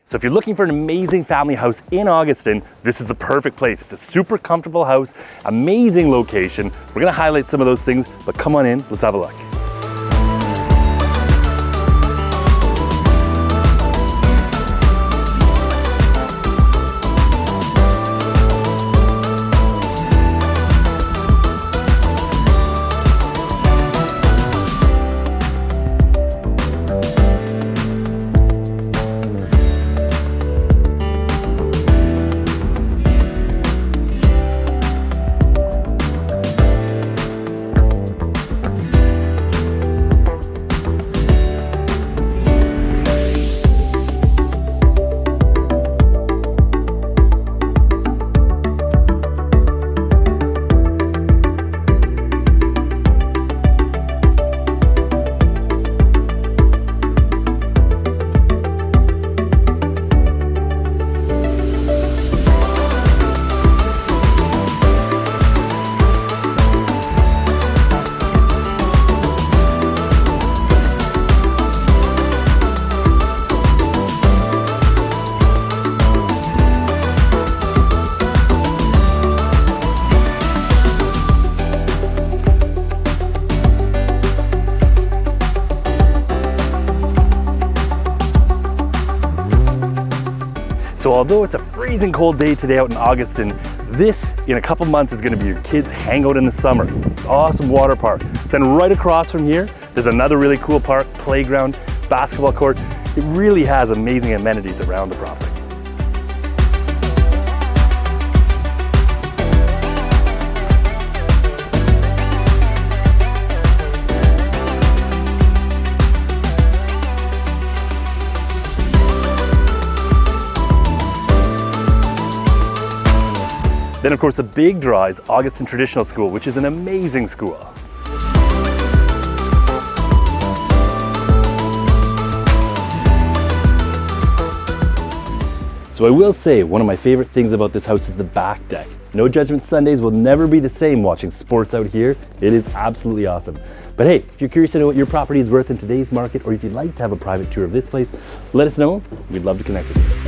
So if you're looking for an amazing family house in Auguston, this is the perfect place. It's a super comfortable house, amazing location. We're gonna highlight some of those things, but come on in, let's have a look. So although it's a freezing cold day today out in Auguston, this in a couple months is gonna be your kids' hangout in the summer. Awesome water park. Then right across from here, there's another really cool park, playground, basketball court. It really has amazing amenities around the property. Then of course the big draw is Auguston Traditional School, which is an amazing school. So I will say one of my favorite things about this house is the back deck. No Judgment Sundays will never be the same watching sports out here. It is absolutely awesome. But hey, if you're curious to know what your property is worth in today's market, or if you'd like to have a private tour of this place, let us know. We'd love to connect with you.